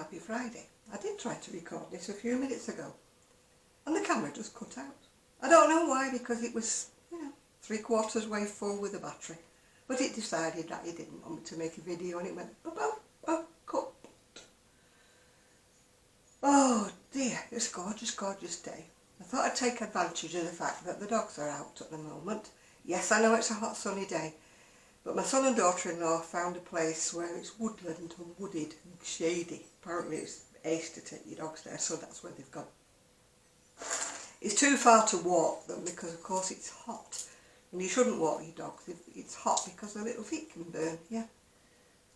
happy Friday. I did try to record this a few minutes ago and the camera just cut out. I don't know why, because it was, 3/4 way full with the battery. But it decided that it didn't want me to make a video and it went, cut. Oh dear, it's a gorgeous, gorgeous day. I thought I'd take advantage of the fact that the dogs are out at the moment. Yes, I know it's a hot sunny day, but my son and daughter-in-law found a place where it's woodland and wooded and shady. Apparently it's ace to take your dogs there, so that's where they've gone. It's too far to walk them because of course it's hot. And you shouldn't walk your dogs if it's hot because their little feet can burn, yeah.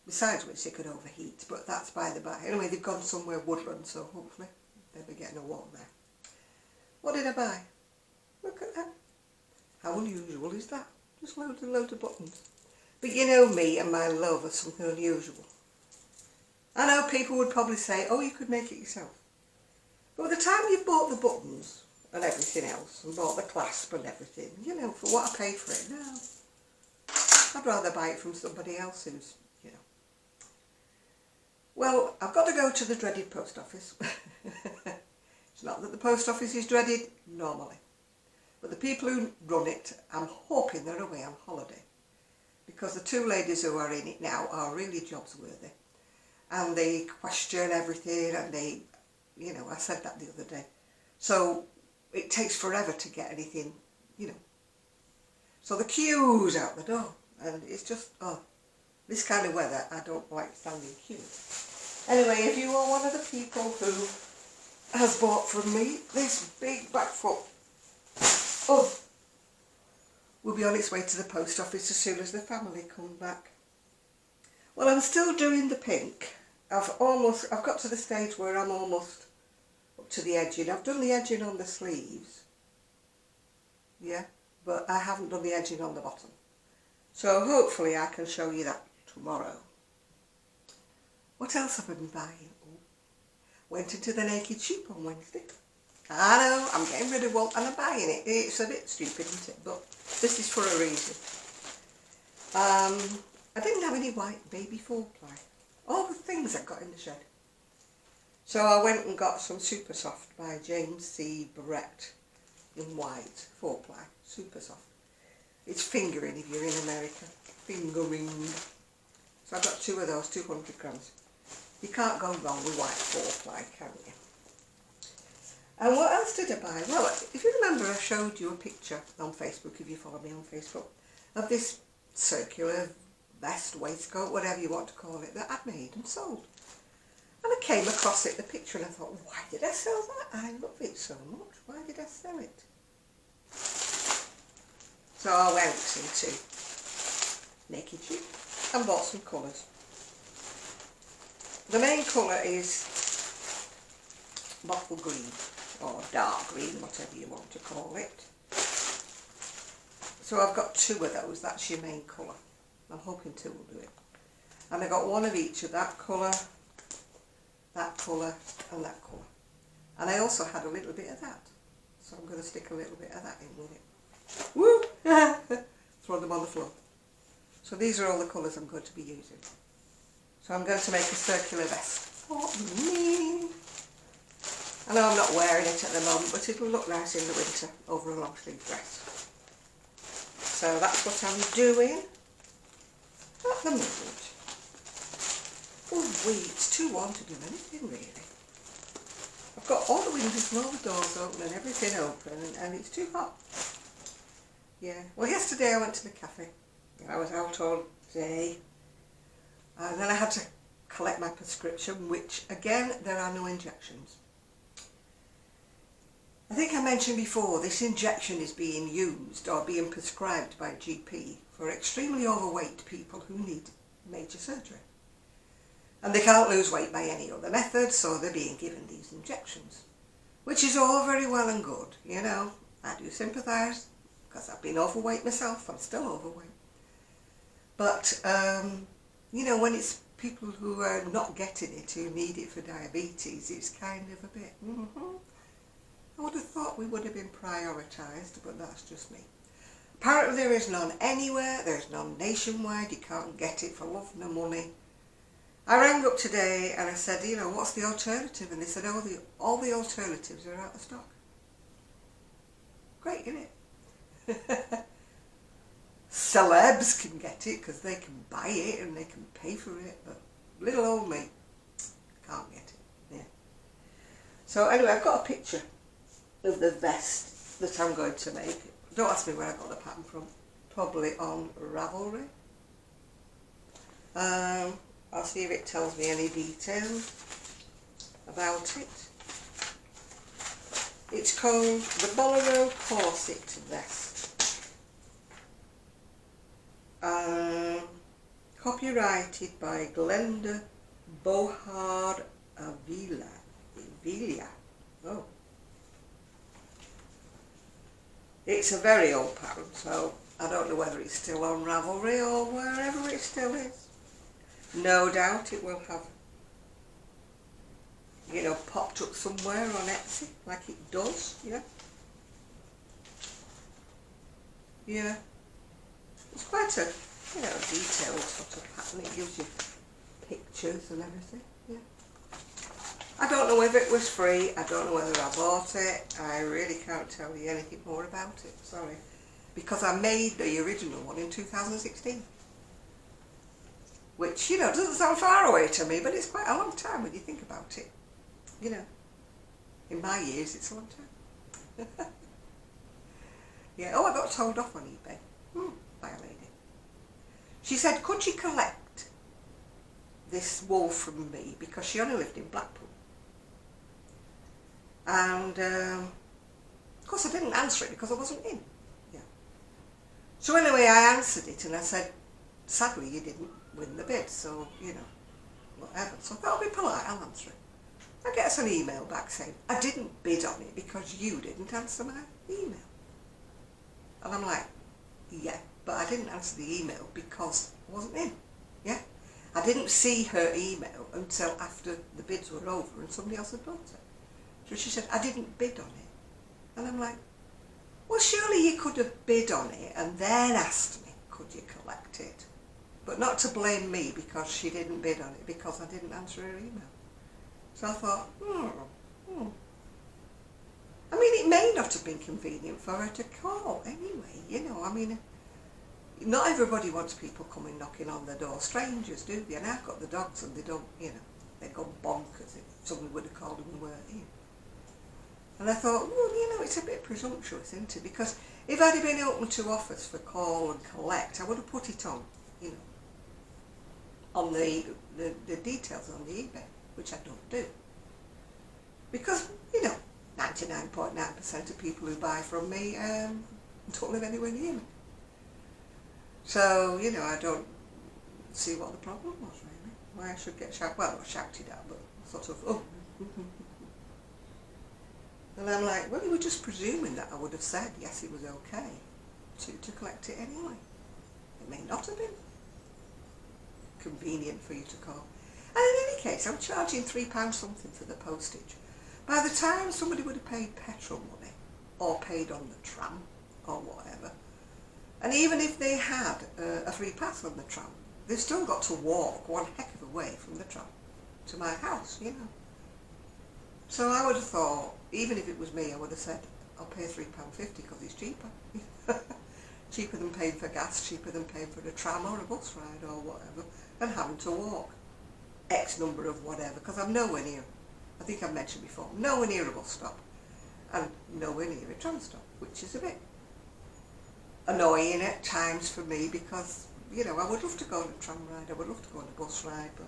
Besides which they could overheat, but that's by the by. Anyway, they've gone somewhere woodland, so hopefully they'll be getting a walk there. What did I buy? Look at that. How unusual is that? Just loads and loads of buttons. But you know me and my love of something unusual. I know people would probably say, oh, you could make it yourself. But by the time you've bought the buttons and everything else, and bought the clasp and everything, for what I paid for it, no. I'd rather buy it from somebody else who's, Well, I've got to go to the dreaded post office. It's not that the post office is dreaded normally, but the people who run it, I'm hoping they're away on holiday, because the two ladies who are in it now are really jobs worthy, and they question everything, and they, I said that the other day, so it takes forever to get anything, so the queue's out the door, and it's just, this kind of weather, I don't like standing queues. Anyway, if you are one of the people who has bought from me this big back foot, will be on its way to the post office as soon as the family come back. Well, I'm still doing the pink. I've got to the stage where I'm almost up to the edging. I've done the edging on the sleeves, but I haven't done the edging on the bottom. So hopefully I can show you that tomorrow. What else have I been buying? Went into the Naked Sheep on Wednesday. I know, I'm getting rid of one and I'm buying it. It's a bit stupid, isn't it? But this is for a reason. I didn't have any white baby 4-ply. All the things I got in the shed. So I went and got some Super Soft by James C. Barrett in white 4-ply. Super Soft. It's fingering if you're in America. Fingering. So I got 2 of those, 200 grams. You can't go wrong with white 4-ply, can you? And what else did I buy? Well, if you remember, I showed you a picture on Facebook, if you follow me on Facebook, of this circular vest, waistcoat, whatever you want to call it, that I'd made and sold. And I came across it, the picture, and I thought, why did I sell that? I love it so much. Why did I sell it? So I went into Naked Sheep and bought some colours. The main colour is bottle green, or dark green, whatever you want to call it. So I've got 2 of those, that's your main colour. I'm hoping 2 will do it. And I got 1 of each of that colour, and that colour. And I also had a little bit of that. So I'm going to stick a little bit of that in with it. Woo! Throw them on the floor. So these are all the colours I'm going to be using. So I'm going to make a circular vest for me. I know I'm not wearing it at the moment, but it'll look nice in the winter over a long sleeve dress. So that's what I'm doing at the moment. Oh wait, it's too warm to do anything really. I've got all the windows and all the doors open and everything open, and it's too hot. Yeah, well yesterday I went to the cafe. I was out all day. And then I had to collect my prescription, which again, there are no injections. I think I mentioned before, this injection is being used or being prescribed by GP for extremely overweight people who need major surgery. And they can't lose weight by any other method, so they're being given these injections. Which is all very well and good, I do sympathise, because I've been overweight myself, I'm still overweight. But, when it's people who are not getting it, who need it for diabetes, it's kind of a bit, I would have thought we would have been prioritised, but that's just me. Apparently there is none anywhere, there's none nationwide, you can't get it for love nor money. I rang up today and I said, you know, what's the alternative? And they said, all the alternatives are out of stock. Great, isn't it? Celebs can get it because they can buy it and they can pay for it, but little old me can't get it. Yeah. So anyway, I've got a picture of the vest that I'm going to make. Don't ask me where I got the pattern from. Probably on Ravelry. I'll see if it tells me any details about it. It's called the Bolero Corset Vest. Copyrighted by Glenda Bohard Avila. Oh. It's a very old pattern, so I don't know whether it's still on Ravelry or wherever it still is. No doubt it will have, you know, popped up somewhere on Etsy, like it does, yeah. Yeah. It's quite a, you know, detailed sort of pattern. It gives you pictures and everything, yeah. I don't know whether it was free, I don't know whether I bought it, I really can't tell you anything more about it, sorry. Because I made the original one in 2016. Which, you know, doesn't sound far away to me, but it's quite a long time when you think about it. You know, in my years it's a long time. Yeah, oh, I got told off on eBay by a lady. She said, could you collect this wool from me, because she only lived in Blackpool. And of course I didn't answer it because I wasn't in. Yeah. So anyway, I answered it and I said, sadly you didn't win the bid, so you know, whatever. So I thought I'll be polite, I'll answer it. I get us an email back saying, I didn't bid on it because you didn't answer my email. And I'm like, yeah, but I didn't answer the email because I wasn't in. Yeah. I didn't see her email until after the bids were over and somebody else had bought it. So she said, I didn't bid on it. And I'm like, well, surely you could have bid on it and then asked me, could you collect it? But not to blame me because she didn't bid on it because I didn't answer her email. So I thought, I mean, it may not have been convenient for her to call anyway, you know, I mean, not everybody wants people coming knocking on their door, strangers, do they? And I've got the dogs and they don't, you know, they go bonkers if someone would have called them and weren't in. And I thought, well, you know, it's a bit presumptuous, isn't it? Because if I'd have been open to offers for call and collect, I would have put it on, you know, on the details on the eBay, which I don't do. Because, you know, 99.9% of people who buy from me don't live anywhere near me. So, you know, I don't see what the problem was, really. Why I should get shouted, well, not shouted at, but sort of, oh. And I'm like, well, you were just presuming that I would have said, yes, it was okay to collect it anyway. It may not have been convenient for you to call. And in any case, I'm charging £3 something for the postage. By the time somebody would have paid petrol money, or paid on the tram, or whatever, and even if they had a free pass on the tram, they've still got to walk one heck of a way from the tram to my house, you know. So I would have thought, even if it was me, I would have said, I'll pay £3.50 because it's cheaper. Cheaper than paying for gas, cheaper than paying for a tram or a bus ride or whatever, and having to walk X number of whatever, because I'm nowhere near, I think I've mentioned before, nowhere near a bus stop and nowhere near a tram stop, which is a bit annoying at times for me because, you know, I would love to go on a tram ride, I would love to go on a bus ride, but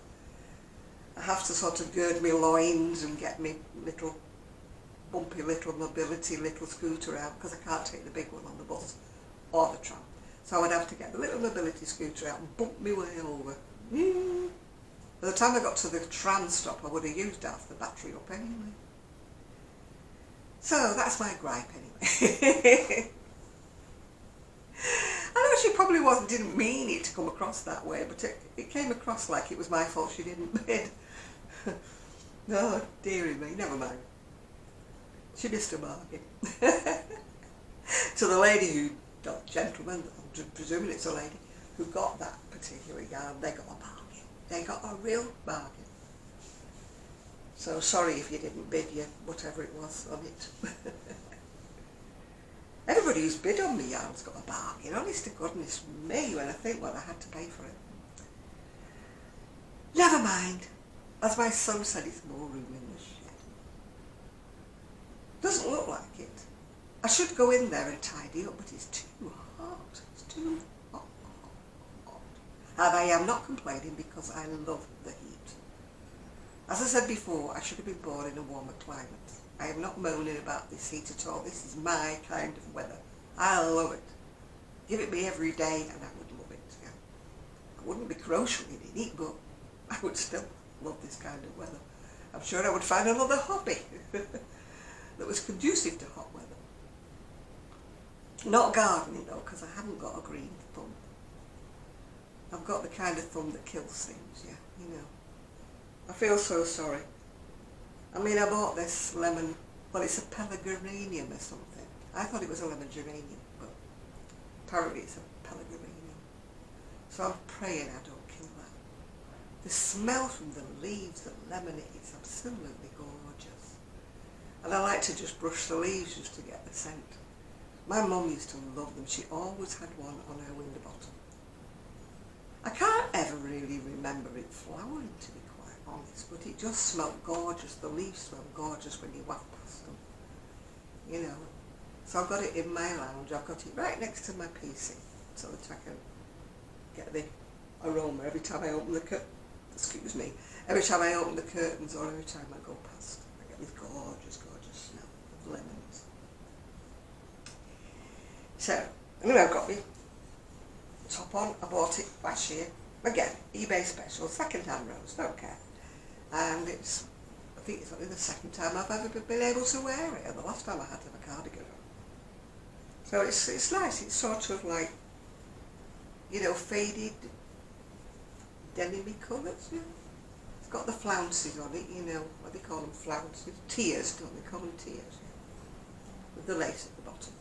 I have to sort of gird my loins and get me little bumpy little mobility little scooter out because I can't take the big one on the bus or the tram. So I would have to get the little mobility scooter out and bump my way over. By the time I got to the tram stop, I would have used half the battery up anyway. So that's my gripe anyway. I know she probably didn't mean it to come across that way, but it came across like it was my fault she didn't bid. No, dearie me, never mind. She missed a bargain. To the lady gentleman, I'm presuming it's a lady, who got that particular yarn, they got a bargain. They got a real bargain. So sorry if you didn't bid your whatever it was on it. Everybody who's bid on me yarn's got a bargain. Honest to goodness me, when I think what I had to pay for it. Never mind. As my son said, it's more room in the shed. Doesn't look like it. I should go in there and tidy up, but it's too hot. It's too hot. And I am not complaining because I love the heat. As I said before, I should have been born in a warmer climate. I am not moaning about this heat at all. This is my kind of weather. I love it. Give it me every day and I would love it. Yeah. I wouldn't be crocheting in it, but I would still love this kind of weather. I'm sure I would find another hobby that was conducive to hot weather. Not gardening though, because I haven't got a green thumb. I've got the kind of thumb that kills things, yeah, you know. I feel so sorry. I mean, I bought this lemon, well, it's a pelargonium or something. I thought it was a lemon geranium, but apparently it's a pelargonium. So I'm praying I don't kill that. The smell from the leaves, the lemon, it's absolutely gorgeous. And I like to just brush the leaves just to get the scent. My mum used to love them. She always had one on her window bottom. I can't ever really remember it flowering, to be quite honest, but it just smelled gorgeous. The leaves smell gorgeous when you walk past them, you know. So I've got it in my lounge. I've got it right next to my PC so that I can get the aroma every time I open the every time I open the curtains or every time I go past. I get this gorgeous, gorgeous smell of lemons. So, anyway, I've got my top on. I bought it last year. Again, eBay special, second-hand rose, don't care. And I think it's only the second time I've ever been able to wear it, and the last time I had to have a cardigan on. So it's nice. It's sort of like, you know, faded denim-y colours, yeah. It's got the flounces on it, you know, what do they call them, flounces? Tiers, don't they call them tiers, yeah. With the lace at the bottom.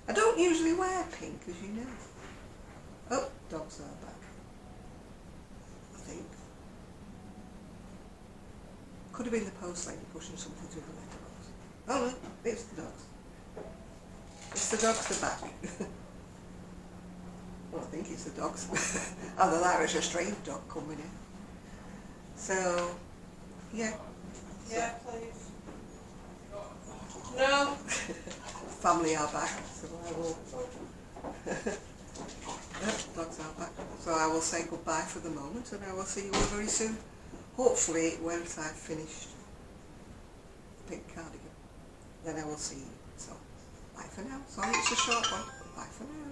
I don't usually wear pink, as you know. Oh, dogs are back. I think. Could have been the post lady pushing something through the letterbox. Oh no, it's the dogs. It's the dogs, they're back. Well, I think it's the dogs. Either that or it's a strange dog coming in. So, yeah. Yeah, please. No. Family are back, so I will. Yep, dogs are back. So I will say goodbye for the moment, and I will see you all very soon. Hopefully, once I've finished the pink cardigan, then I will see you. So, bye for now. Sorry, it's a short one. Bye for now.